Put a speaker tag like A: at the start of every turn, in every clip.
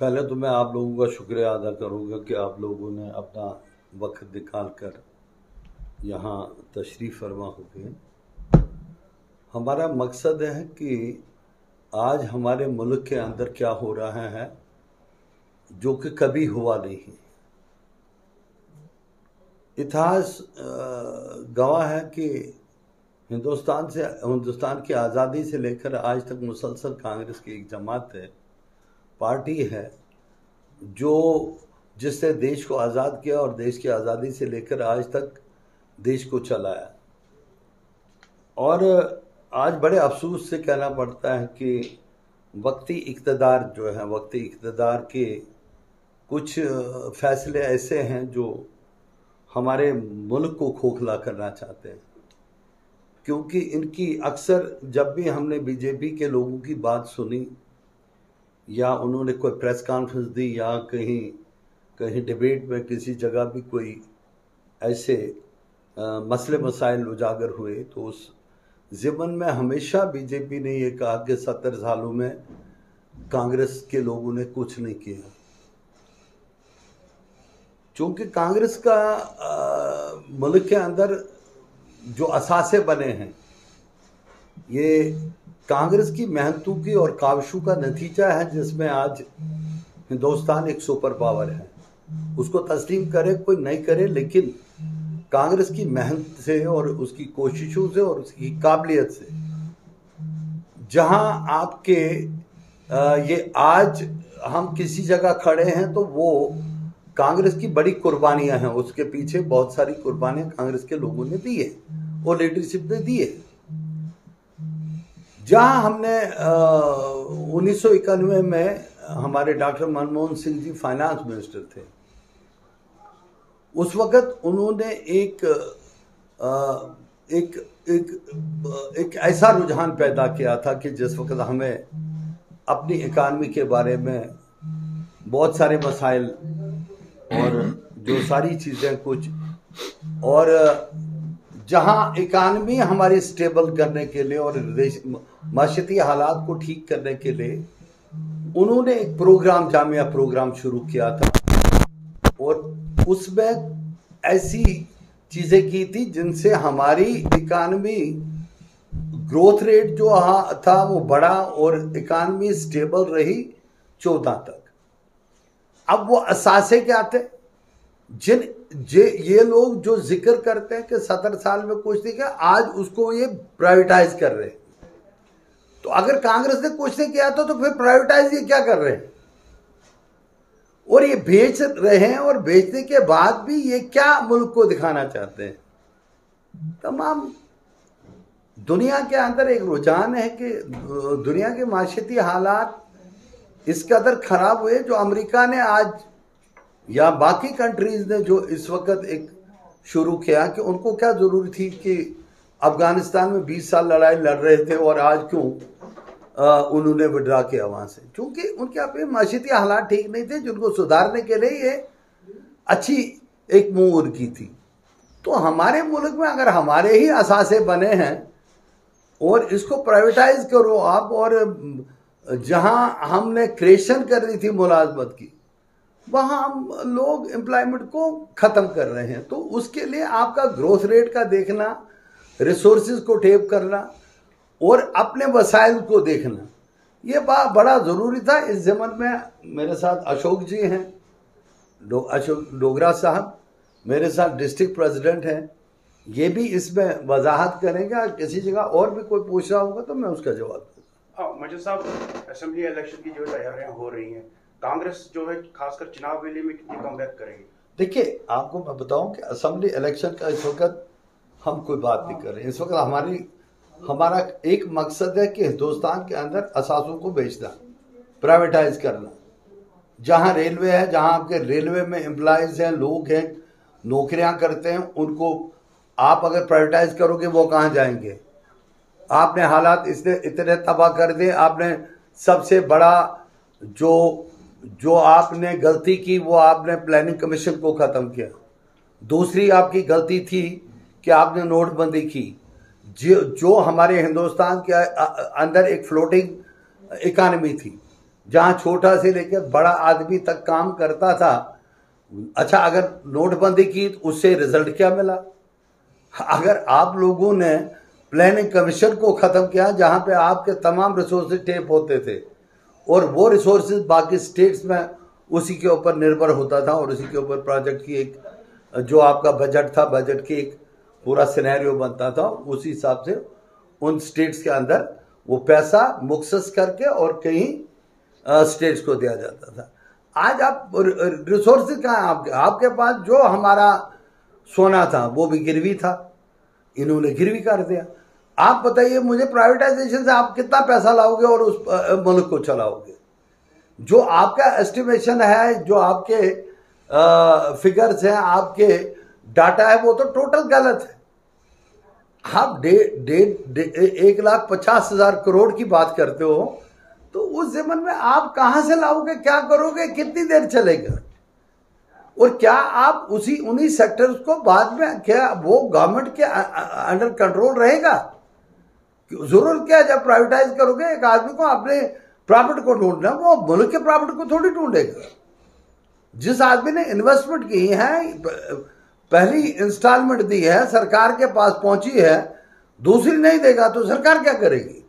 A: पहले तो मैं आप लोगों का शुक्रिया अदा करूंगा कि आप लोगों ने अपना वक्त निकाल कर यहाँ तशरीफ़ फरमा हो गए। हमारा मकसद है कि आज हमारे मुल्क के अंदर क्या हो रहा है जो कि कभी हुआ नहीं। इतिहास गवाह है कि हिंदुस्तान की आज़ादी से लेकर आज तक मुसलसल कांग्रेस की एक जमात है, पार्टी है जो जिसने देश को आज़ाद किया और देश की आज़ादी से लेकर आज तक देश को चलाया। और आज बड़े अफसोस से कहना पड़ता है कि वक्ती इक़्तिदार जो है, वक्ती इक़्तिदार के कुछ फैसले ऐसे हैं जो हमारे मुल्क को खोखला करना चाहते हैं। क्योंकि इनकी अक्सर जब भी हमने बीजेपी के लोगों की बात सुनी या उन्होंने कोई प्रेस कॉन्फ्रेंस दी या कहीं डिबेट में किसी जगह भी कोई ऐसे मसले मसाइल उजागर हुए, तो उस ज़िमन में हमेशा बीजेपी ने ये कहा कि 70 सालों में कांग्रेस के लोगों ने कुछ नहीं किया। चूँकि कांग्रेस का मुल्क के अंदर जो असासे बने हैं, ये कांग्रेस की मेहनतों की और काविशों का नतीजा है, जिसमें आज हिंदुस्तान एक सुपर पावर है। उसको तस्लीम करे कोई नहीं करे, लेकिन कांग्रेस की मेहनत से और उसकी कोशिशों से और उसकी काबिलियत से जहां आपके ये आज हम किसी जगह खड़े हैं तो वो कांग्रेस की बड़ी कुर्बानियां हैं। उसके पीछे बहुत सारी कुर्बानियां कांग्रेस के लोगों ने दी है और लीडरशिप ने दी है। जहां हमने 1991 में हमारे doctor Manmohan Singh ji finance minister थे, उस वक़्त उन्होंने एक ऐसा रुझान पैदा किया था कि जिस वक़्त हमें अपनी इकानमी के बारे में बहुत सारे मसाइल और जो सारी चीज़ें कुछ, और जहां इकानमी हमारी स्टेबल करने के लिए और माशती हालात को ठीक करने के लिए उन्होंने एक प्रोग्राम, जामिया प्रोग्राम शुरू किया था और उसमें ऐसी चीज़ें की थी जिनसे हमारी इकानमी ग्रोथ रेट जो था वो बढ़ा और इकानमी स्टेबल रही 14 तक। अब वो असासे क्या थे ये लोग जो जिक्र करते हैं कि 70 साल में कुछ नहीं किया, आज उसको ये प्राइवेटाइज कर रहे हैं। तो अगर कांग्रेस ने कुछ नहीं किया तो फिर प्राइवेटाइज ये क्या कर रहे हैं? और ये बेच रहे हैं, और बेचने के बाद भी ये क्या मुल्क को दिखाना चाहते हैं? तमाम दुनिया के अंदर एक रुझान है कि दुनिया के माशती हालात इस कदर खराब हुए, जो अमेरिका ने आज या बाकी कंट्रीज ने जो इस वक्त एक शुरू किया कि उनको क्या जरूरत थी कि अफगानिस्तान में 20 साल लड़ाई लड़ रहे थे और आज क्यों उन्होंने विड्रा किया वहां से? क्योंकि उनके अपने माशती हालात ठीक नहीं थे, जिनको सुधारने के लिए ये अच्छी एक मूव उनकी थी। तो हमारे मुल्क में अगर हमारे ही असासे बने हैं और इसको प्राइवेटाइज करो आप, और जहां हमने क्रिएशन करनी थी मुलाजमत की, वहां हम लोग एम्प्लॉयमेंट को खत्म कर रहे हैं। तो उसके लिए आपका ग्रोथ रेट का देखना, रिसोर्सेज को टेप करना और अपने वसाइल को देखना, ये बड़ा ज़रूरी था। इस ज़मन में मेरे साथ अशोक जी हैं, अशोक डोगरा साहब मेरे साथ डिस्ट्रिक्ट प्रेसिडेंट हैं, ये भी इसमें वजाहत करेंगे। किसी जगह और भी कोई पूछ रहा होगा तो मैं उसका जवाब दूँगा।
B: मजिद साहब, असेंबली इलेक्शन की जो तैयारियां हो रही हैं, कांग्रेस जो है खासकर चुनाव वेले में कितनी कमबैक करेगी?
A: देखिए, आपको मैं बताऊं कि असेंबली इलेक्शन का इस वक्त हम कोई बात नहीं कर रहे हैं। इस वक्त हमारा एक मकसद है कि हिंदुस्तान के अंदर असासों को बेचना, प्राइवेटाइज करना। जहां रेलवे है, जहां आपके रेलवे में एम्प्लॉयज हैं, लोग हैं, नौकरियां करते हैं, उनको आप अगर प्राइवेटाइज करोगे वो कहां जाएंगे? आपने हालात इतने तबाह कर दिए। आपने सबसे बड़ा जो आपने गलती की वो आपने प्लानिंग कमीशन को ख़त्म किया। दूसरी आपकी गलती थी कि आपने नोटबंदी की, जो हमारे हिंदुस्तान के अंदर एक फ्लोटिंग इकानमी थी, जहां छोटा से लेकर बड़ा आदमी तक काम करता था। अच्छा, अगर नोटबंदी की तो उससे रिजल्ट क्या मिला? अगर आप लोगों ने प्लानिंग कमीशन को खत्म किया, जहां पे आपके तमाम रिसोर्सेज टेप होते थे और वो रिसोर्सेज बाकी स्टेट्स में उसी के ऊपर निर्भर होता था और उसी के ऊपर प्रोजेक्ट की एक जो आपका बजट था, बजट की एक पूरा सिनेरियो बनता था, उसी हिसाब से उन स्टेट्स के अंदर वो पैसा मुख्सस करके और कहीं स्टेट्स को दिया जाता था। आज आप रिसोर्सेज कहाँ हैं आपके पास? जो हमारा सोना था वो भी गिरवी था, इन्होंने गिरवी कर दिया। आप बताइए मुझे, प्राइवेटाइजेशन से आप कितना पैसा लाओगे और उस मुल्क को चलाओगे? जो आपका एस्टिमेशन है, जो आपके फिगर्स हैं, आपके डाटा है, वो तो टोटल गलत है। आप 1,50,000 करोड़ की बात करते हो, तो उस ज़मन में आप कहां से लाओगे? क्या करोगे? कितनी देर चलेगा? और क्या आप उन्हीं सेक्टर्स को बाद में, क्या वो गवर्नमेंट के अंडर कंट्रोल रहेगा? जरूरत क्या है जब प्राइवेटाइज करोगे? एक आदमी को अपने प्रॉफिट को ढूंढना, वो मुल्क के प्रॉफिट को थोड़ी ढूंढेगा। जिस आदमी ने इन्वेस्टमेंट की है, पहली इंस्टॉलमेंट दी है, सरकार के पास पहुंची है, दूसरी नहीं देगा तो सरकार क्या करेगी?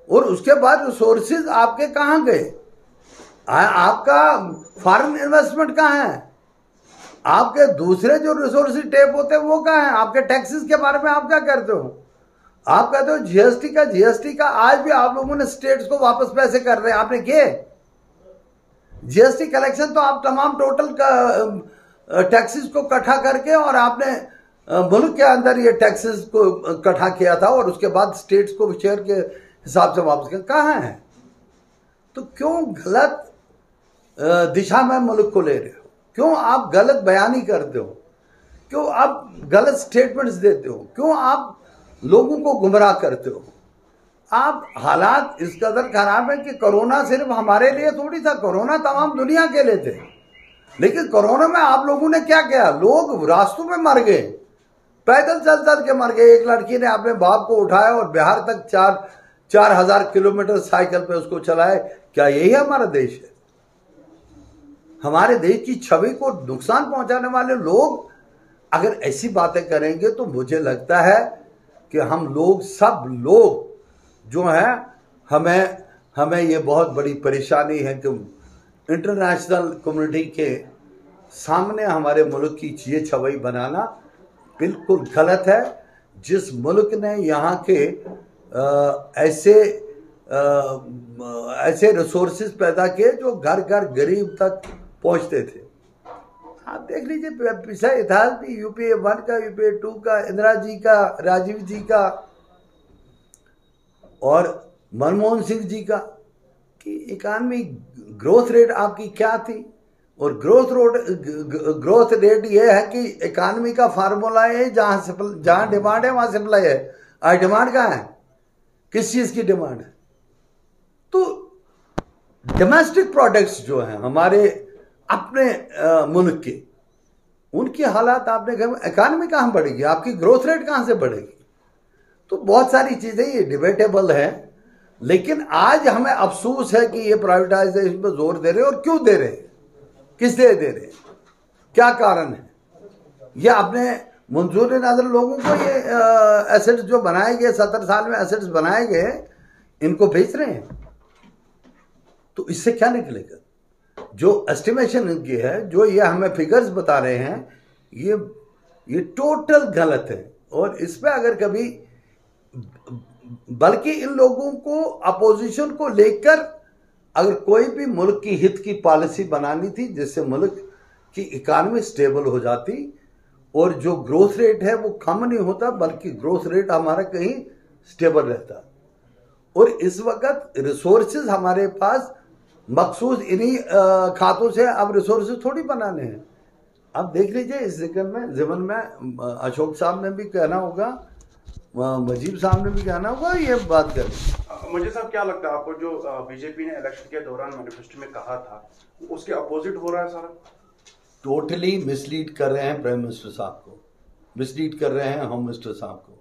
A: और उसके बाद रिसोर्सेज आपके कहां गए? आपका फॉरेन इन्वेस्टमेंट कहां है? आपके दूसरे जो रिसोर्सेज टेप होते हैं वो कहां है? आपके टैक्सेस के बारे में आप क्या करते हो? आप कहते हो जीएसटी का आज भी आप लोगों ने स्टेट्स को वापस पैसे कर रहे हैं, आपने किए? जीएसटी कलेक्शन तो आप तमाम टोटल का टैक्सेस को इकट्ठा करके और आपने मुल्क के अंदर ये टैक्सेस को इकट्ठा किया था और उसके बाद स्टेट्स को शेयर के हिसाब से वापस किया। कहाँ है? तो क्यों गलत दिशा में मुल्क को ले रहे हो? क्यों आप गलत बयानी करते हो? क्यों आप गलत स्टेटमेंट्स देते हो? क्यों आप लोगों को गुमराह करते हो? आप हालात इस कदर खराब है कि कोरोना सिर्फ हमारे लिए थोड़ी था, कोरोना तमाम दुनिया के लिए थे। लेकिन कोरोना में आप लोगों ने क्या किया? लोग रास्तों में मर गए, पैदल चल चल के मर गए। एक लड़की ने अपने बाप को उठाया और बिहार तक 4,000 किलोमीटर साइकिल पे उसको चलाए। क्या यही हमारा देश है? हमारे देश की छवि को नुकसान पहुंचाने वाले लोग अगर ऐसी बातें करेंगे तो मुझे लगता है कि हम लोग, सब लोग जो है, हमें ये बहुत बड़ी परेशानी है कि इंटरनेशनल कम्युनिटी के सामने हमारे मुल्क की ये छवि बनाना बिल्कुल गलत है। जिस मुल्क ने यहाँ के ऐसे रिसोर्सेज पैदा किए जो घर घर गरीब तक पहुँचते थे। आप देख लीजिए पिछला इतिहास भी, यूपीए 1 का, यूपीए 2 का, इंदिरा जी का, राजीव जी का और मनमोहन सिंह जी का, कि इकॉनमी ग्रोथ रेट आपकी क्या थी? और ग्रोथ रेट ये है कि इकॉनमी का फार्मूला है, जहां डिमांड है वहां सप्लाई है। आज डिमांड कहाँ है? किस चीज की डिमांड है? तो डोमेस्टिक प्रोडक्ट्स जो हैं हमारे अपने मुल्क के, उनकी हालात आपने कहा, इकॉनमी कहां बढ़ेगी? आपकी ग्रोथ रेट कहां से बढ़ेगी? तो बहुत सारी चीजें ये डिबेटेबल है। लेकिन आज हमें अफसोस है कि ये प्राइवेटाइजेशन पर जोर दे रहे हैं। और क्यों दे रहे हैं? किस लिए दे रहे हैं? क्या कारण है? ये अपने मंजूर नजर लोगों को ये एसेट्स जो बनाए गए, 70 साल में एसेट्स बनाए गए, इनको बेच रहे हैं। तो इससे क्या निकलेगा? जो एस्टिमेशन इनकी है, जो ये हमें फिगर्स बता रहे हैं, ये टोटल गलत है। और इस पर अगर कभी, बल्कि इन लोगों को, अपोजिशन को लेकर अगर कोई भी मुल्क की हित की पॉलिसी बनानी थी जिससे मुल्क की इकॉनमी स्टेबल हो जाती और जो ग्रोथ रेट है वो कम नहीं होता, बल्कि ग्रोथ रेट हमारा कहीं स्टेबल रहता। और इस वक्त रिसोर्सेज हमारे पास मखसूस इन्हीं खातों से अब रिसोर्सेज थोड़ी बनाने हैं। अब देख लीजिए इस ज़िमन में अशोक साहब ने भी कहना होगा, मजीब साहब ने भी कहना होगा, ये बात करें।
B: मुझे साहब क्या लगता है आपको, जो बीजेपी ने इलेक्शन के दौरान मैनिफेस्टो में कहा था उसके अपोजिट हो रहा है सारा?
A: टोटली मिसलीड कर रहे हैं प्राइम मिनिस्टर साहब को, मिसलीड कर रहे हैं होम मिनिस्टर साहब को,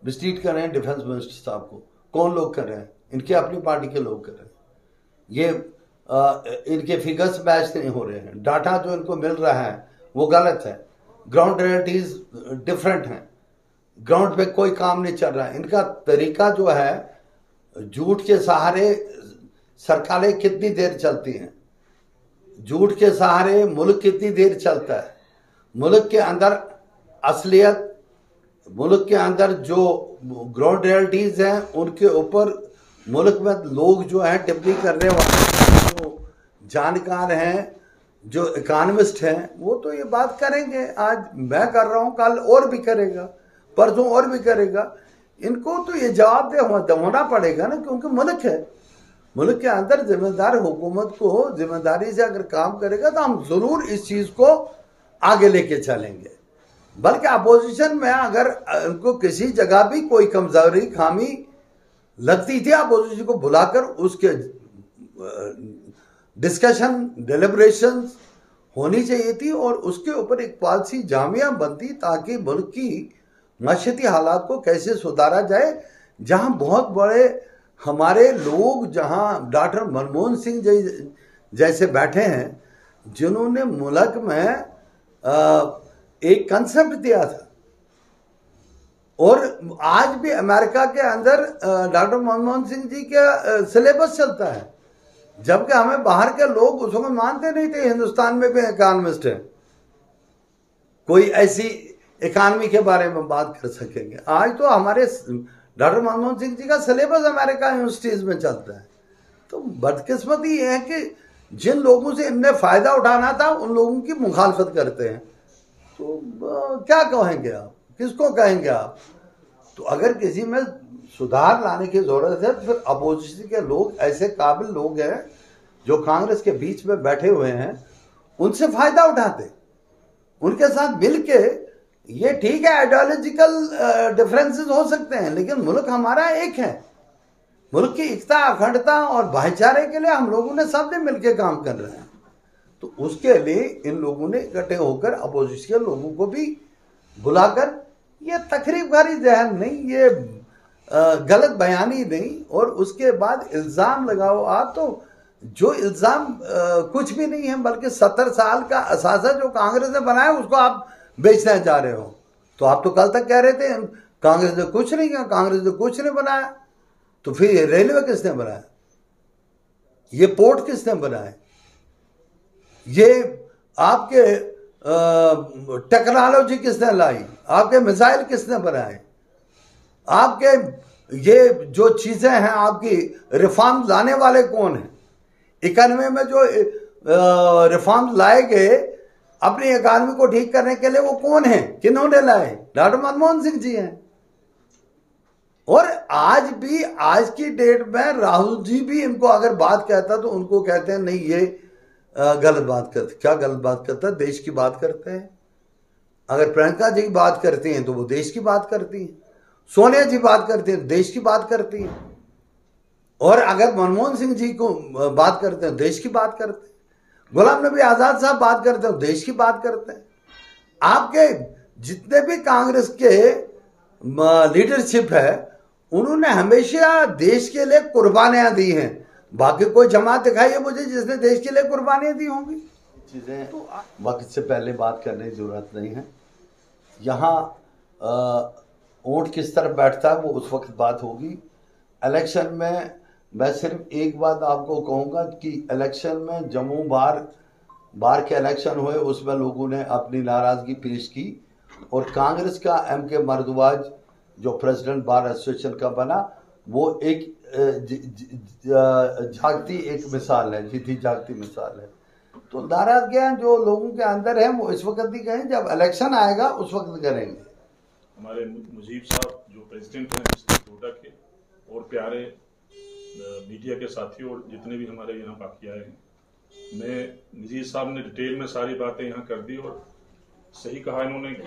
A: मिसलीड कर रहे हैं डिफेंस मिनिस्टर साहब को। कौन लोग कर रहे हैं? इनके अपनी पार्टी के लोग कर रहे हैं। ये इनके फिगर्स मैच नहीं हो रहे हैं, डाटा जो इनको मिल रहा है वो गलत है, ग्राउंड रियलिटीज डिफरेंट हैं, ग्राउंड पे कोई काम नहीं चल रहा है। इनका तरीका जो है, झूठ के सहारे सरकारें कितनी देर चलती हैं, झूठ के सहारे मुल्क कितनी देर चलता है। मुल्क के अंदर असलियत, मुल्क के अंदर जो ग्राउंड रियलिटीज हैं उनके ऊपर मुल्क में लोग जो हैं टिप्पणी करने वाले, जो जानकार हैं, जो इकोनॉमिस्ट हैं, वो तो ये बात करेंगे। आज मैं कर रहा हूँ, कल और भी करेगा, परसों और भी करेगा। इनको तो ये जवाबदेह होना पड़ेगा ना, क्योंकि मुल्क है, मुल्क के अंदर जिम्मेदार हुकूमत को जिम्मेदारी से अगर काम करेगा तो हम जरूर इस चीज को आगे लेके चलेंगे। बल्कि अपोजिशन में अगर उनको किसी जगह भी कोई कमजोरी खामी लगती थी, अपोजिशन को बुलाकर उसके डिस्कशन डिलिब्रेशन होनी चाहिए थी और उसके ऊपर एक पॉलिसी जामिया बनती, ताकि मुल्क की माशती हालात को कैसे सुधारा जाए। जहां बहुत बड़े हमारे लोग, जहां डॉक्टर मनमोहन सिंह जैसे बैठे हैं, जिन्होंने मुल्क में एक कंसेप्ट दिया था, और आज भी अमेरिका के अंदर डॉक्टर मनमोहन सिंह जी का सिलेबस चलता है, जबकि हमें बाहर के लोग उस वक्त मानते नहीं थे हिंदुस्तान में भी इकोनॉमिस्ट है, कोई ऐसी इकानमी के बारे में बात कर सकेंगे। आज तो हमारे डॉक्टर मनमोहन सिंह जी का सिलेबस अमेरिका यूनिवर्सिटीज में चलता है। तो बदकिस्मती ये है कि जिन लोगों से इनने फायदा उठाना था उन लोगों की मुखालफत करते हैं। तो क्या कहेंगे आप, किसको कहेंगे आप? तो अगर किसी में सुधार लाने की जरूरत है तो फिर अपोजिशन के लोग, ऐसे काबिल लोग हैं जो कांग्रेस के बीच में बैठे हुए हैं, उनसे फायदा उठाते, उनके साथ मिलके। ये ठीक है, आइडियोलॉजिकल डिफरेंसेस हो सकते हैं, लेकिन मुल्क हमारा एक है। मुल्क की एकता, अखंडता और भाईचारे के लिए हम लोगों ने सबने मिलकर काम कर रहे हैं। तो उसके लिए इन लोगों ने इकट्ठे होकर अपोजिशन के लोगों को भी बुलाकर, ये तकरीब भरी जहन नहीं, ये गलत बयानी नहीं, और उसके बाद इल्जाम लगाओ आप। तो जो इल्जाम कुछ भी नहीं है, बल्कि 70 साल का असासा जो कांग्रेस ने बनाया उसको आप बेचने जा रहे हो। तो आप तो कल तक कह रहे थे कांग्रेस ने कुछ नहीं किया, कांग्रेस ने कुछ नहीं बनाया। तो फिर ये रेलवे किसने बनाया, ये पोर्ट किसने बनाए, ये आपके टेक्नोलॉजी किसने लाई, आपके मिसाइल किसने बनाए, आपके ये जो चीजें हैं, आपकी रिफॉर्म लाने वाले कौन हैं? इकोनॉमी में जो रिफॉर्म लाए गए अपनी इकोनॉमी को ठीक करने के लिए, वो कौन है, किन्होंने लाए? डॉक्टर मनमोहन सिंह जी हैं। और आज भी, आज की डेट में राहुल जी भी इनको अगर बात कहता तो उनको कहते हैं नहीं ये गलत बात करते। क्या गलत बात करता है? देश की बात करते हैं। अगर प्रियंका जी की बात करती हैं तो वो देश की बात करती हैं, सोनिया जी बात करती हैं देश की बात करती हैं, और अगर मनमोहन सिंह जी को बात करते हैं देश की बात करते हैं, गुलाम नबी आजाद साहब बात करते हैं देश की बात करते हैं। आपके जितने भी कांग्रेस के लीडरशिप है, उन्होंने हमेशा देश के लिए कुर्बानियां दी हैं। बाकी कोई जमात दिखाइए मुझे जिसने देश के लिए कुर्बानियां दी होंगी। चीजें तो वक्त से पहले बात करने की जरूरत नहीं है। यहाँ ऊंट किस तरफ बैठता है वो उस वक्त बात होगी। इलेक्शन में मैं सिर्फ एक बात आपको कहूँगा कि इलेक्शन में जम्मू बार के इलेक्शन हुए, उसमें लोगों ने अपनी नाराजगी पेश की, और कांग्रेस का MK मर्दवाज जो प्रेसिडेंट बार एसोसिएशन का बना, वो एक जागती एक मिसाल है, जीती जागती मिसाल है। तो नाराजगियां जो लोगों के अंदर है वो इस वक्त नहीं कहें, जब इलेक्शन आएगा उस वक्त करेंगे।
C: हमारे मुजीब साहब जो प्रेसिडेंट हैं डिस्ट्रिक्ट कोटा के, और प्यारे मीडिया के साथी और जितने भी हमारे यहाँ बाकी आए हैं, मैं मुजीब साहब ने डिटेल में सारी बातें यहाँ कर दी, और सही कहा इन्होंने कि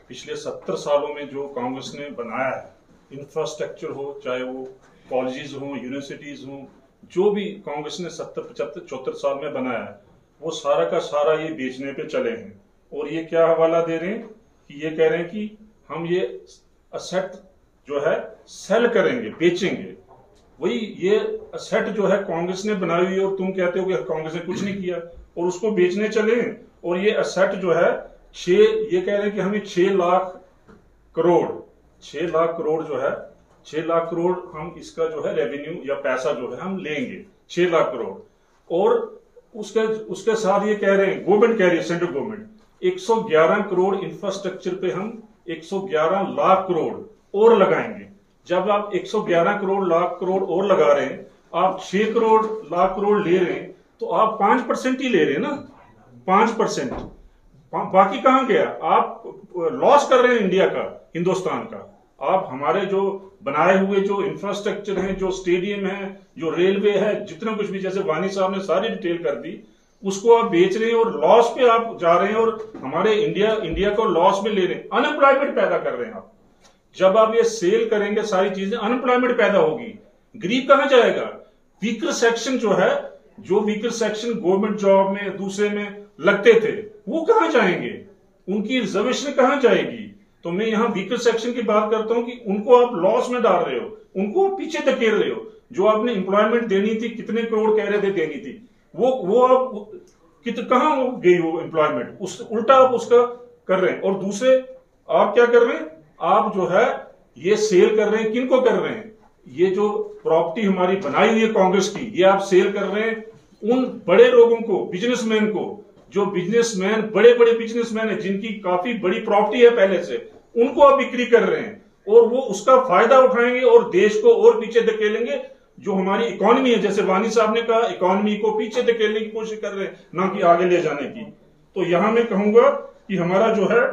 C: पिछले 70 सालों में जो कांग्रेस ने बनाया है, इंफ्रास्ट्रक्चर हो, चाहे वो कॉलेजेस हों, यूनिवर्सिटीज हों, जो भी कांग्रेस ने 70, 75, 74 साल में बनाया है, वो सारा का सारा ये बेचने पे चले हैं। और ये क्या हवाला दे रहे हैं कि ये कह रहे हैं कि हम ये असेट जो है सेल करेंगे, बेचेंगे। वही ये सेट जो है कांग्रेस ने बनाई हुई है और तुम कहते हो कि कांग्रेस ने कुछ नहीं किया और उसको बेचने चले। और ये असेट जो है ये कह रहे हैं कि हमें 6 लाख करोड़ जो है 6 लाख करोड़ हम इसका जो है रेवेन्यू या पैसा जो है हम लेंगे 6 लाख करोड़। और उसके साथ ये कह रहे हैं, गवर्नमेंट कह रही है, सेंट्रल गवर्नमेंट 111 करोड़ इंफ्रास्ट्रक्चर पे हम 111 लाख करोड़ और लगाएंगे। जब आप 111 करोड़ लाख करोड़ और लगा रहे हैं, आप 6 करोड़ लाख करोड़ ले रहे हैं, तो आप 5% ही ले रहे हैं ना, 5%। बाकी कहां गया? आप लॉस कर रहे हैं इंडिया का, हिंदुस्तान का। आप हमारे जो बनाए हुए जो इंफ्रास्ट्रक्चर हैं, जो स्टेडियम है, जो रेलवे है, जितना कुछ भी, जैसे वानी साहब ने सारी डिटेल कर दी, उसको आप बेच रहे हैं और लॉस पे आप जा रहे हैं और हमारे इंडिया को लॉस में ले रहे हैं। अनएम्प्लॉयमेंट पैदा कर रहे हैं आप। जब आप ये सेल करेंगे सारी चीजें, अनएम्प्लॉयमेंट पैदा होगी, गरीब कहां जाएगा? वीकर सेक्शन जो है, जो वीकर सेक्शन गवर्नमेंट जॉब में दूसरे में लगते थे, वो कहां जाएंगे? उनकी रिजर्वेशन कहां जाएगी? तो मैं यहां वीकर सेक्शन की बात करता हूं कि उनको आप लॉस में डाल रहे हो, उनको आप पीछे धकेल रहे हो। जो आपने एम्प्लॉयमेंट देनी थी, कितने करोड़ कह रहे थे देनी थी, वो आप कहां गई वो एम्प्लॉयमेंट? उल्टा आप उसका कर रहे हैं। और दूसरे आप क्या कर रहे हैं? आप जो है ये सेल कर रहे हैं, किनको कर रहे हैं? ये जो प्रॉपर्टी हमारी बनाई हुई है कांग्रेस की, ये आप सेल कर रहे हैं उन बड़े लोगों को, बिजनेसमैन को, जो बिजनेसमैन, बड़े बड़े बिजनेसमैन है, जिनकी काफी बड़ी प्रॉपर्टी है पहले से, उनको आप बिक्री कर रहे हैं और वो उसका फायदा उठाएंगे और देश को और पीछे धकेलेंगे। जो हमारी इकोनॉमी है, जैसे वानी साहब ने कहा, इकोनॉमी को पीछे धकेलने की कोशिश कर रहे हैं, ना कि आगे ले जाने की। तो यहां मैं कहूंगा कि हमारा जो है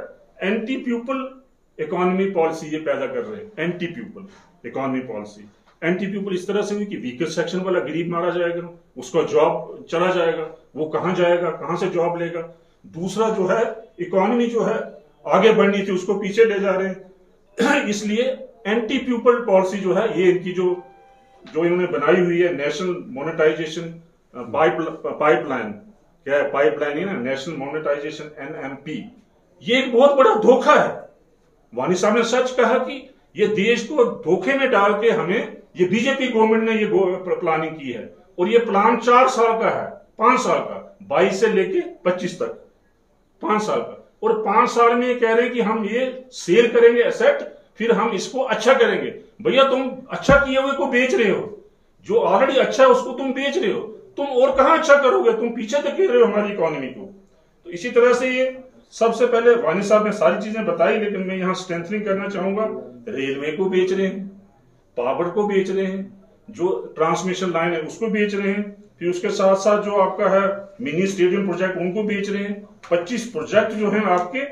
C: एंटी पीपल इकोनॉमी पॉलिसी ये पैदा कर रहे हैं। Anti people economy policy, anti people इस तरह से हुई कि वीकर सेक्शन वाला गरीब मारा जाएगा, उसका जॉब चला जाएगा, वो कहां जाएगा, कहां से जॉब लेगा? दूसरा जो है इकोनॉमी जो है आगे बढ़नी थी, उसको पीछे ले जा रहे हैं। इसलिए एंटी पीपल पॉलिसी जो है, ये इनकी जो इन्होंने बनाई हुई है, नेशनल मोनेटाइजेशन पाइपलाइन, क्या है पाइपलाइन, है ना, नेशनल मोनेटाइजेशन NMP, ये एक बहुत बड़ा धोखा है। वानी साहब ने सच कहा कि ये देश को धोखे में डाल के हमें, ये बीजेपी गवर्नमेंट ने ये प्लानिंग की है। और ये प्लान 4 साल का है, 5 साल का, 22 से लेके 25 तक, 5 साल का। और 5 साल में ये कह रहे हैं कि हम ये सेल करेंगे एसेट, फिर हम इसको अच्छा करेंगे। भैया तुम अच्छा किए हुए को बेच रहे हो, जो ऑलरेडी अच्छा है उसको तुम बेच रहे हो, तुम और कहां अच्छा करोगे? तुम पीछे धकेल रहे हो हमारी इकोनॉमी को। तो इसी तरह से ये सबसे पहले वानी साहब ने सारी चीजें बताई, लेकिन मैं यहां स्ट्रेंथनिंग करना चाहूंगा। रेलवे को बेच रहे हैं, पावर को बेच रहे हैं, जो ट्रांसमिशन लाइन है उसको बेच रहे हैं, फिर उसके साथ साथ जो आपका है मिनी स्टेडियम प्रोजेक्ट उनको बेच रहे हैं, 25 प्रोजेक्ट जो हैं आपके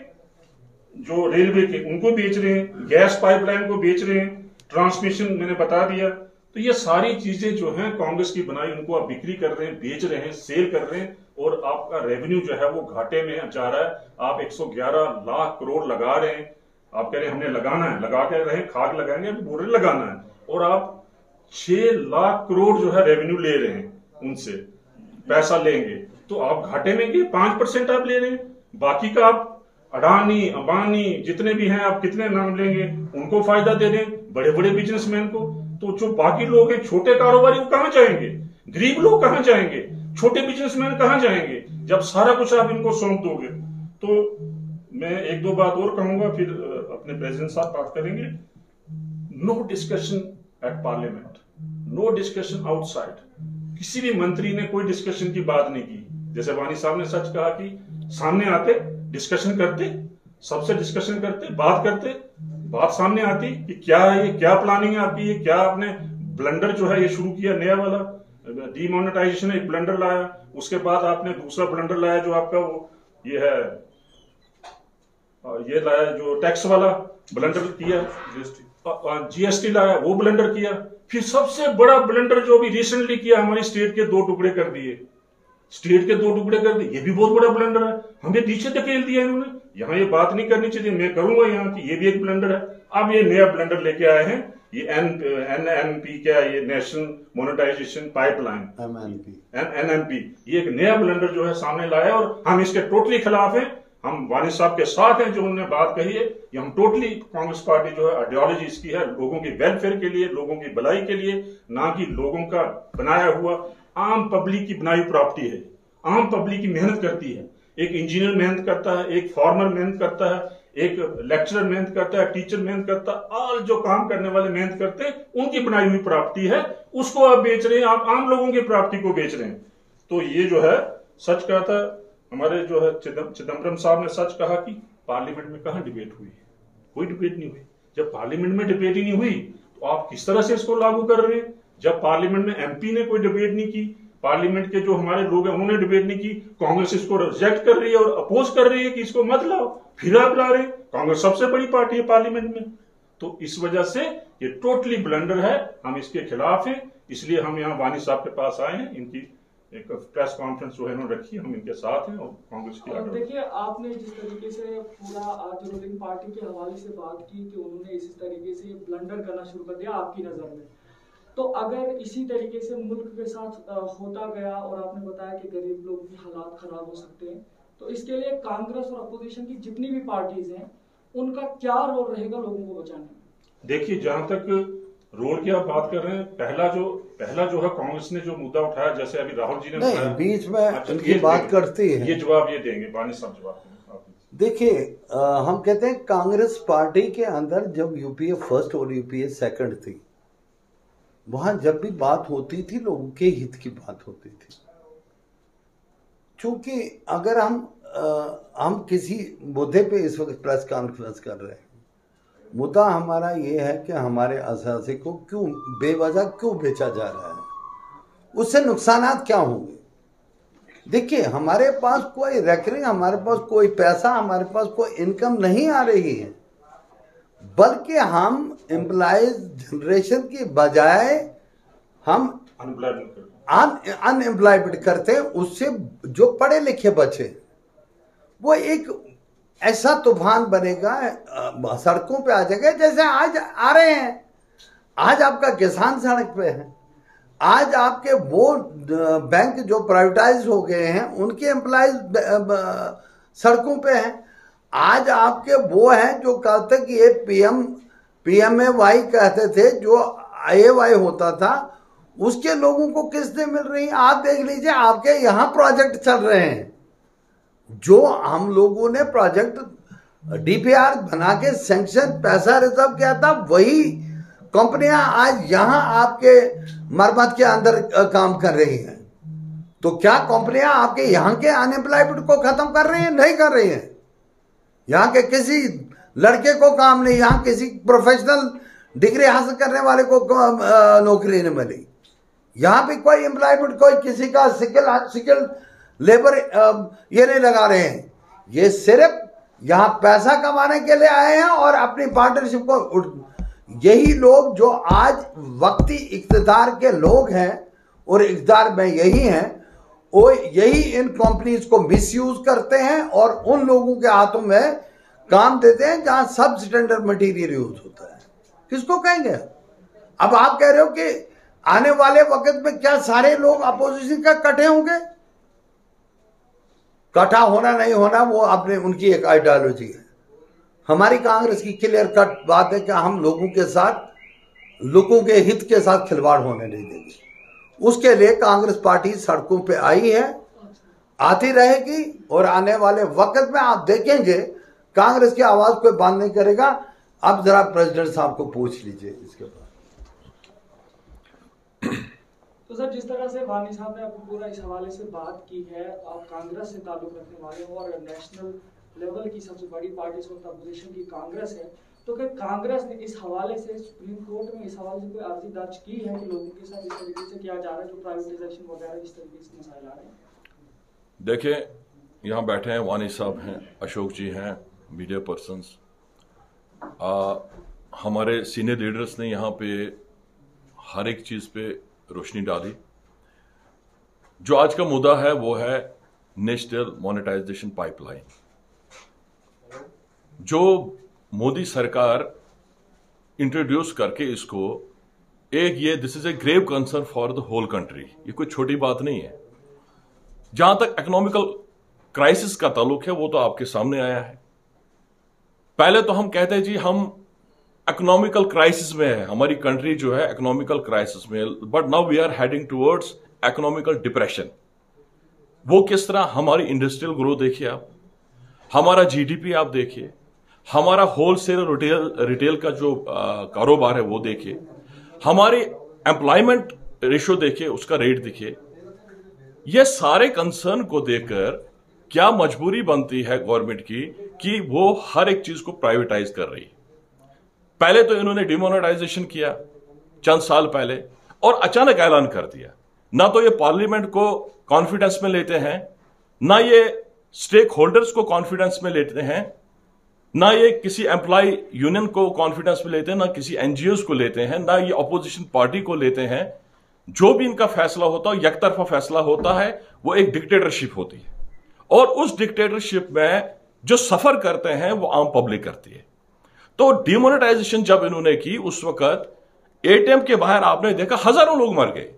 C: जो रेलवे के उनको बेच रहे हैं, गैस पाइपलाइन को बेच रहे हैं, ट्रांसमिशन मैंने बता दिया। तो ये सारी चीजें जो हैं कांग्रेस की बनाई, उनको आप बिक्री कर रहे हैं, बेच रहे हैं, सेल कर रहे हैं, और आपका रेवेन्यू जो है वो घाटे में जा रहा है। आप 111 लाख करोड़ लगा रहे हैं, आप कह रहे हैं हमने लगाना है, लगा के रहे, खाद लगाएंगे, अभी बोल रहे लगाना है, और आप 6 लाख करोड़ जो है रेवेन्यू ले रहे हैं, उनसे पैसा लेंगे, तो आप घाटे में गए। 5% आप ले रहे हैं, बाकी का आप अडानी, अंबानी जितने भी हैं, आप कितने नाम लेंगे, उनको फायदा दे रहे हैं, बड़े बड़े बिजनेसमैन को। तो जो बाकी लोग हैं, छोटे कारोबारी, वो कहां जाएंगे? गरीब लोग कहां जाएंगे? छोटे बिजनेसमैन कहां जाएंगे जब सारा कुछ आप इनको सौंप दोगे? तो मैं 1-2 बात और कहूंगा, फिर अपने प्रेसिडेंट साहब बात करेंगे। No discussion at parliament, no discussion outside. किसी भी मंत्री ने कोई डिस्कशन की बात नहीं की। जैसे वानी साहब ने सच कहा कि सामने आते, डिस्कशन करते, सबसे डिस्कशन करते, बात करते, बात सामने आती कि क्या है ये, क्या प्लानिंग है आपकी, ये क्या आपने ब्लंडर जो है ये शुरू किया, नया वाला डीमोनेटाइजेशन एक ब्लंडर लाया, उसके बाद आपने दूसरा ब्लंडर लाया जो आपका वो ये है, ये लाया जो टैक्स वाला ब्लंडर किया, GST लाया, वो ब्लंडर किया। फिर सबसे बड़ा ब्लंडर जो भी रिसेंटली किया, हमारी स्टेट के 2 टुकड़े कर दिए, स्टेट के 2 टुकड़े कर दिए, ये भी बहुत बड़ा ब्लंडर है, हमें पीछे धकेल दिया इन्होंने। यहां ये बात नहीं करनी चाहिए, मैं करूंगा यहां कि ये भी एक ब्लंडर है। अब ये नया ब्लंडर लेके आए हैं, ये NMP क्या है, ये नेशनल मोनेटाइजेशन पाइपलाइन, NMP, ये एक नया ब्लंडर जो है सामने लाया, और हम इसके टोटली खिलाफ हैं। हम वानी साहब के साथ हैं जो उन्होंने बात कही है। ये हम टोटली कांग्रेस पार्टी जो है आइडियोलॉजी इसकी है लोगों की वेलफेयर के लिए, लोगों की भलाई के लिए, ना कि लोगों का बनाया हुआ आम पब्लिक की बनाई प्रॉपर्टी है। आम पब्लिक की मेहनत करती है, एक इंजीनियर मेहनत करता है, एक फार्मर मेहनत करता है, एक लेक्चरर मेहनत करता है, टीचर मेहनत करता है, ऑल जो काम करने वाले मेहनत करते हैं, उनकी बनाई हुई प्रॉपर्टी है, उसको आप बेच रहे हैं, आप आम लोगों की प्रॉपर्टी को बेच रहे हैं। तो ये जो है सच कहा था हमारे जो है चिदम्बरम साहब ने, सच कहा कि पार्लियामेंट में कहां डिबेट हुई, कोई डिबेट नहीं हुई। जब पार्लियामेंट में डिबेट ही नहीं हुई तो आप किस तरह से इसको लागू कर रहे हैं? जब पार्लियामेंट में एमपी ने कोई डिबेट नहीं की, पार्लियामेंट के जो हमारे लोग हैं उन्होंने डिबेट नहीं की, कांग्रेस इसको रिजेक्ट कर रही है और अपोज कर रही है कि इसको मत लाओ, फिर आप ला रहे। कांग्रेस सबसे बड़ी पार्टी है पार्लियामेंट में। तो इस वजह से ये टोटली ब्लंडर है, हम इसके खिलाफ हैं। इसलिए हम यहाँ वानी साहब के पास आए हैं, इनकी एक प्रेस कॉन्फ्रेंस जो है उन्होंने रखी, हम इनके साथ हैं और कांग्रेस की आगे।
D: देखिए, आपने जिस तरीके से पूरा आज रूलिंग पार्टी के हवाले से बात की कि उन्होंने इसी तरीके से ब्लंडर करना शुरू कर दिया आपकी नजर में, तो अगर इसी तरीके से मुल्क के साथ होता गया और आपने बताया कि गरीब लोगों की हालात खराब हो सकते हैं, तो इसके लिए कांग्रेस और अपोजिशन की जितनी भी पार्टीज हैं उनका क्या रोल रहेगा लोगों को बचाने में? देखिए,
C: जहां तक रोल की आप बात कर रहे हैं, पहला जो है कांग्रेस ने जो मुद्दा उठाया, जैसे अभी राहुल जी ने
A: नहीं, बीच में उनकी बात करती है,
C: ये जवाब ये देंगे, वानी साहब जवाब देंगे।
A: देखिए, हम कहते हैं कांग्रेस पार्टी के अंदर जब यूपीए फर्स्ट और यूपीए सेकंड थी, वहां जब भी बात होती थी लोगों के हित की बात होती थी। क्योंकि अगर हम किसी मुद्दे पे इस वक्त प्रेस कॉन्फ्रेंस कर रहे हैं, मुद्दा हमारा ये है कि हमारे असासे को क्यों बेवजह क्यों बेचा जा रहा है, उससे नुकसानात क्या होंगे। देखिए, हमारे पास कोई रेकरिंग, हमारे पास कोई पैसा, हमारे पास कोई इनकम नहीं आ रही है, बल्कि हम एम्प्लॉयज जनरेशन की बजाय हम अनएम्प्लॉयमेंट करते हैं। उससे जो पढ़े लिखे बच्चे, वो एक ऐसा तूफान बनेगा, सड़कों पे आ जाएगा जैसे आज आ रहे हैं। आज आपका किसान सड़क पे है, आज आपके वो बैंक जो प्राइवेटाइज हो गए हैं उनके एम्प्लॉयज सड़कों पे हैं। आज आपके वो हैं जो कहते कि ये PMAY कहते थे, जो AY होता था, उसके लोगों को किस्तें मिल रही हैं। आप देख लीजिए, आपके यहाँ प्रोजेक्ट चल रहे हैं, जो हम लोगों ने प्रोजेक्ट DPR बना के सैंक्शन पैसा रिजर्व किया था, वही कंपनियां आज यहाँ आपके मरम्मत के अंदर काम कर रही हैं। तो क्या कंपनियां आपके यहाँ के अनएम्प्लॉयमेंट को खत्म कर रही हैं? नहीं कर रही हैं। यहाँ के किसी लड़के को काम नहीं, यहाँ किसी प्रोफेशनल डिग्री हासिल करने वाले को नौकरी नहीं मिली। यहाँ पे कोई एम्प्लॉयमेंट, कोई किसी का स्किल लेबर ये नहीं लगा रहे हैं। ये सिर्फ यहाँ पैसा कमाने के लिए आए हैं और अपनी पार्टनरशिप को, यही लोग जो आज वक्ती इख्तिदार के लोग हैं और इख्तिदार में यही हैं, वो यही इन कंपनीज को मिसयूज करते हैं और उन लोगों के हाथों में काम देते हैं जहां सब स्टैंडर्ड मटेरियल यूज होता है। किसको कहेंगे? अब आप कह रहे हो कि आने वाले वक्त में क्या सारे लोग अपोजिशन का इकट्ठे होंगे? इकट्ठा होना नहीं होना वो अपने उनकी एक आइडियोलॉजी है। हमारी कांग्रेस की क्लियर कट बात है कि हम लोगों के साथ, लोगों के हित के साथ खिलवाड़ होने नहीं देंगे। उसके लिए कांग्रेस पार्टी सड़कों पे आई है, आती रहेगी और आने वाले वक्त में आप देखेंगे कांग्रेस की आवाज कोई बंद नहीं करेगा। अब जरा प्रेसिडेंट साहब को पूछ लीजिए इसके बाद।
D: तो सर, जिस तरह से वानी साहब ने आपको पूरा इस हवाले से बात की है, आप कांग्रेस से ताल्लुक रखने वाले हो और नेशनल लेवल की सबसे बड़ी पार्टी इस वक्त अपोजिशन की कांग्रेस है, तो क्या कांग्रेस ने इस हवाले से सुप्रीम कोर्ट में इस हवाले से कोई अर्जी दर्ज की है कि लोगों के साथ इस तरीके से किया जा रहा है, जो प्राइवेटाइजेशन वगैरह इस तरीके से मसाइल आ रहे हैं?
E: देखिए, यहाँ बैठे हैं, वानी साहब हैं, अशोक जी हैं, मीडिया पर्सन्स, हमारे सीनियर लीडर्स ने यहाँ पे हर एक चीज पे रोशनी डाली। जो आज का मुद्दा है वो है नेशनल मोनेटाइजेशन पाइपलाइन, जो मोदी सरकार इंट्रोड्यूस करके इसको एक ये this is a grave concern for the whole country. ये कोई छोटी बात नहीं है। जहां तक इकोनॉमिकल क्राइसिस का ताल्लुक है वो तो आपके सामने आया है। पहले तो हम कहते हैं जी हम इकोनॉमिकल क्राइसिस में है, हमारी कंट्री जो है इकोनॉमिकल क्राइसिस में, but now we are heading towards economical depression. वो किस तरह? हमारी इंडस्ट्रियल ग्रोथ देखिए आप, हमारा जीडीपी आप देखिए, हमारा होलसेल रिटेल का जो कारोबार है वो देखिए, हमारी एम्प्लॉयमेंट रेशियो देखिए, उसका रेट देखिए। ये सारे कंसर्न को देखकर क्या मजबूरी बनती है गवर्नमेंट की कि वो हर एक चीज को प्राइवेटाइज कर रही है। पहले तो इन्होंने डिमोनेटाइजेशन किया चंद साल पहले और अचानक ऐलान कर दिया। ना तो ये पार्लियामेंट को कॉन्फिडेंस में लेते हैं, ना ये स्टेक होल्डर्स को कॉन्फिडेंस में लेते हैं, ना ये किसी एम्प्लॉय यूनियन को कॉन्फिडेंस में लेते हैं, ना किसी एनजीओ को लेते हैं, ना ये अपोजिशन पार्टी को लेते हैं। जो भी इनका फैसला होता है, एकतरफा फैसला होता है, वो एक डिक्टेटरशिप होती है और उस डिक्टेटरशिप में जो सफर करते हैं वो आम पब्लिक करती है। तो डिमोनेटाइजेशन जब इन्होंने की उस वक्त एटीएम के बाहर आपने देखा हजारों लोग मर गए,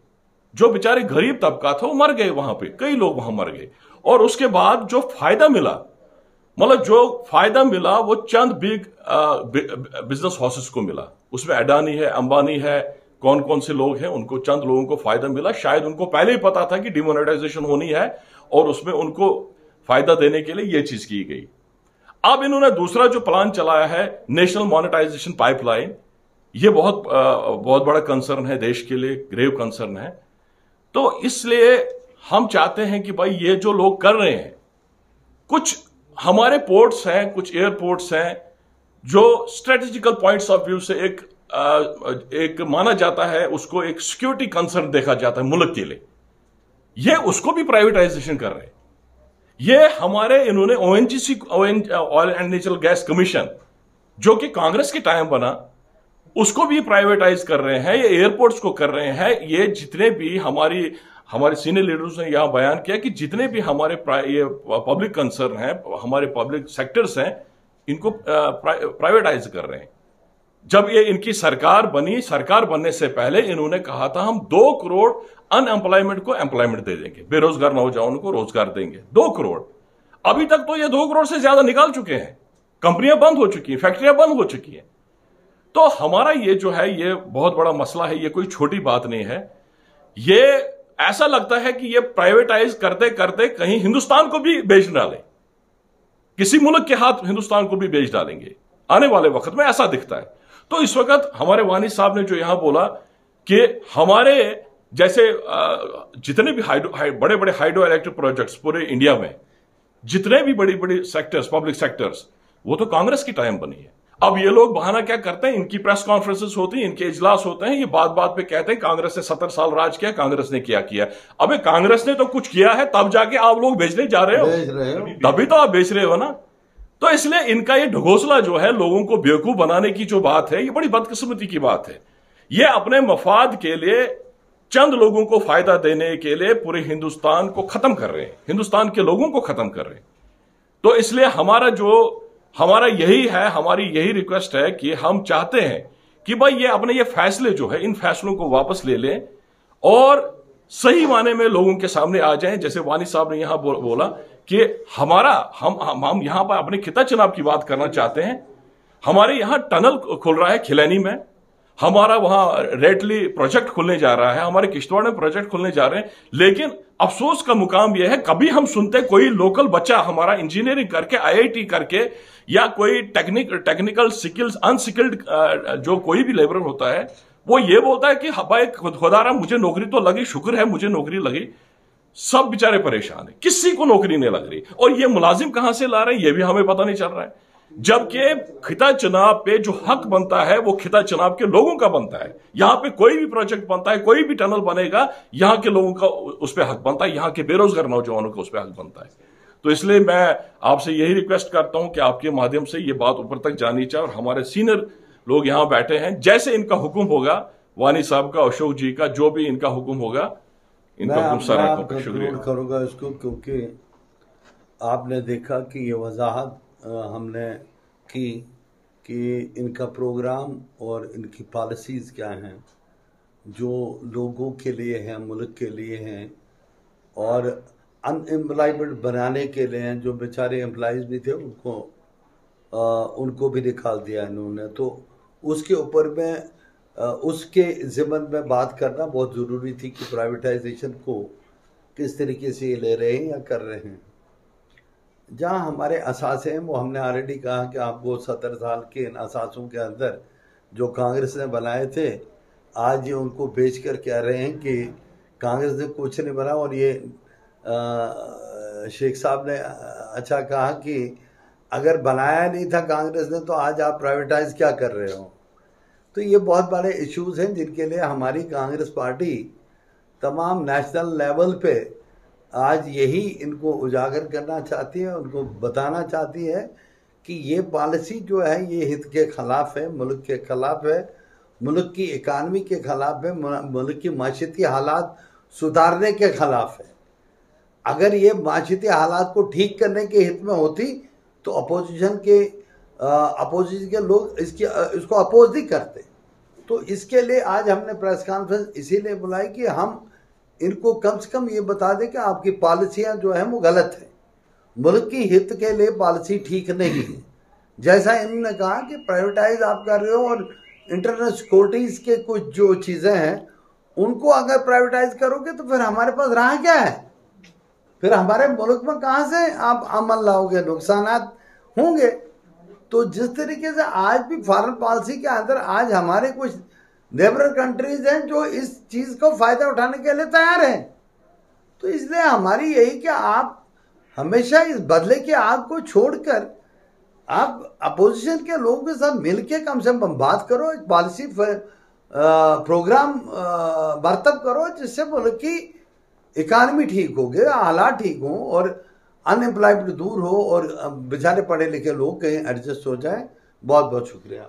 E: जो बेचारे गरीब तबका था वो मर गए, वहां पे कई लोग वहां मर गए। और उसके बाद जो फायदा मिला, मतलब जो फायदा मिला वो चंद बिग बिजनेस हाउसेस को मिला। उसमें अडानी है, अंबानी है, कौन कौन से लोग हैं, उनको चंद लोगों को फायदा मिला। शायद उनको पहले ही पता था कि डिमोनेटाइजेशन होनी है और उसमें उनको फायदा देने के लिए यह चीज की गई। अब इन्होंने दूसरा जो प्लान चलाया है नेशनल मॉनेटाइजेशन पाइपलाइन, यह बहुत बड़ा कंसर्न है देश के लिए, ग्रेव कंसर्न है। तो इसलिए हम चाहते हैं कि भाई ये जो लोग कर रहे हैं, कुछ हमारे पोर्ट्स हैं, कुछ एयरपोर्ट्स हैं जो स्ट्रेटेजिकल पॉइंट्स ऑफ व्यू से एक माना जाता है, उसको एक सिक्योरिटी कंसर्न देखा जाता है मुल्क के लिए, ये उसको भी प्राइवेटाइजेशन कर रहे हैं। ये हमारे इन्होंने ONGC, oil and natural gas commission, जो कि कांग्रेस के टाइम बना, उसको भी प्राइवेटाइज कर रहे हैं। ये एयरपोर्ट्स को कर रहे हैं। ये जितने भी हमारे सीनियर लीडर्स ने यहां बयान किया कि जितने भी हमारे ये पब्लिक कंसर्न है, हमारे पब्लिक सेक्टर्स हैं, इनको प्राइवेटाइज कर रहे हैं। जब ये इनकी सरकार बनी, सरकार बनने से पहले इन्होंने कहा था हम 2 करोड़ अनएम्प्लॉयमेंट को एम्प्लॉयमेंट दे देंगे, बेरोजगार नौजवानों को रोजगार देंगे। 2 करोड़। अभी तक तो ये 2 करोड़ से ज्यादा निकाल चुके हैं। कंपनियां बंद हो चुकी हैं, फैक्ट्रियां बंद हो चुकी हैं। तो हमारा ये जो है ये बहुत बड़ा मसला है, ये कोई छोटी बात नहीं है। ये ऐसा लगता है कि ये प्राइवेटाइज करते करते कहीं हिंदुस्तान को भी बेच डाले, किसी मुल्क के हाथ हिंदुस्तान को भी बेच डालेंगे आने वाले वक्त में, ऐसा दिखता है। तो इस वक्त हमारे वानी साहब ने जो यहां बोला कि हमारे जैसे जितने भी बड़े बड़े हाइड्रो इलेक्ट्रिक प्रोजेक्ट्स पूरे इंडिया में, जितने भी बड़ी बड़ी सेक्टर्स, पब्लिक सेक्टर्स, वो तो कांग्रेस की टाइम बनी है। अब ये लोग बहाना क्या करते हैं, इनकी प्रेस कॉन्फ्रेंसेस होती हैं, इनके इजलास होते हैं, ये बात बात पे कहते हैं कांग्रेस ने 70 साल राज किया, कांग्रेस ने क्या किया। अबे कांग्रेस ने तो कुछ किया है, तब जाके आप लोग बेचने जा रहे हो, तभी तो आप बेच रहे हो ना। तो इसलिए इनका ये ढगोसला जो है, लोगों को बेवकूफ बनाने की जो बात है, ये बड़ी बदकिस्मती की बात है। ये अपने मफाद के लिए, चंद लोगों को फायदा देने के लिए पूरे हिंदुस्तान को खत्म कर रहे हैं, हिंदुस्तान के लोगों को खत्म कर रहे हैं। तो इसलिए हमारा यही है, हमारी यही रिक्वेस्ट है कि हम चाहते हैं कि भाई ये अपने ये फैसले जो है, इन फैसलों को वापस ले लें और सही माने में लोगों के सामने आ जाएं। जैसे वानी साहब ने यहां बोला कि हम यहां पर अपने खिता चुनाव की बात करना चाहते हैं। हमारे यहां टनल खुल रहा है खिलैनी में, हमारा वहां रेटली प्रोजेक्ट खुलने जा रहा है, हमारे किश्तवाड़ में प्रोजेक्ट खुलने जा रहे हैं। लेकिन अफसोस का मुकाम यह है, कभी हम सुनते कोई लोकल बच्चा हमारा इंजीनियरिंग करके, आईआईटी करके, या कोई टेक्निकल स्किल्स अनस्किल्ड जो कोई भी लेबर होता है, वो ये बोलता है कि भाई खुदारा मुझे नौकरी तो लगी, शुक्र है मुझे नौकरी लगी। सब बेचारे परेशान है, किसी को नौकरी नहीं लग रही। और ये मुलाजिम कहां से ला रहे हैं ये भी हमें पता नहीं चल रहा है। जबकि खिता चुनाव पे जो हक बनता है वो खिता चुनाव के लोगों का बनता है। यहां पे कोई भी प्रोजेक्ट बनता है, कोई भी टनल बनेगा, यहां के लोगों का उस पर हक बनता है, यहां के बेरोजगार नौजवानों का उस पर हक बनता है। तो इसलिए मैं आपसे यही रिक्वेस्ट करता हूं कि आपके माध्यम से ये बात ऊपर तक जानी चाहिए और हमारे सीनियर लोग यहां बैठे हैं, जैसे इनका हुक्म होगा, वानी साहब का, अशोक जी का, जो भी इनका हुक्म होगा, इनका हुक्म सारा शुक्रिया
A: करूंगा इसको, क्योंकि आपने देखा कि ये वजाहत हमने की कि इनका प्रोग्राम और इनकी पॉलिसीज़ क्या हैं, जो लोगों के लिए हैं, मुल्क के लिए हैं। और अनएम्प्लॉयमेंट बनाने के लिए जो बेचारे एम्प्लॉयज भी थे उनको भी निकाल दिया इन्होंने। तो उसके ऊपर में उसके ज़िम्मन में बात करना बहुत ज़रूरी थी कि प्राइवेटाइजेशन को किस तरीके से ये ले रहे हैं या कर रहे हैं। जहाँ हमारे असासे हैं वो हमने ऑलरेडी कहा कि आप वो 70 साल के इन असासों के अंदर जो कांग्रेस ने बनाए थे, आज ये उनको बेच कर कह रहे हैं कि कांग्रेस ने कुछ नहीं बनाया। और ये शेख साहब ने अच्छा कहा कि अगर बनाया नहीं था कांग्रेस ने तो आज आप प्राइवेटाइज क्या कर रहे हो। तो ये बहुत बड़े इश्यूज हैं जिनके लिए हमारी कांग्रेस पार्टी तमाम नेशनल लेवल पे आज यही इनको उजागर करना चाहती है, उनको बताना चाहती है कि ये पॉलिसी जो है ये हित के खिलाफ है, मुल्क के खिलाफ है, मुल्क की इकानमी के खिलाफ है, मुल्क की माशरती हालात सुधारने के खिलाफ है। अगर ये माशरती हालात को ठीक करने के हित में होती तो अपोजिशन के लोग इसको अपोज नहीं करते। तो इसके लिए आज हमने प्रेस कॉन्फ्रेंस इसीलिए बुलाई कि हम इनको कम से कम ये बता दें कि आपकी पॉलिसियां जो है वो गलत है, मुल्क की हित के लिए पॉलिसी ठीक नहीं है। जैसा इन्होंने कहा कि प्राइवेटाइज आप कर रहे हो और इंटरनेशनल सिक्योरिटीज के कुछ जो चीज़ें हैं उनको अगर प्राइवेटाइज करोगे तो फिर हमारे पास रहा क्या है, फिर हमारे मुल्क में कहाँ से आप अमल लाओगे, नुकसानात होंगे। तो जिस तरीके से आज भी फॉरेन पॉलिसी के अंदर आज हमारे कुछ नेबर कंट्रीज हैं जो इस चीज़ को फ़ायदा उठाने के लिए तैयार हैं। तो इसलिए हमारी यही कि आप हमेशा इस बदले की आग को छोड़कर आप अपोजिशन के लोगों के साथ मिलके कम से कम बात करो, एक पॉलिसी प्रोग्राम बर्तब करो जिससे मुल्क की इकानमी ठीक हो गए, हालात ठीक हों और अनएम्प्लॉयमेंट दूर हो और बेचारे पढ़े लिखे लोग कहीं एडजस्ट हो जाए। बहुत बहुत शुक्रिया।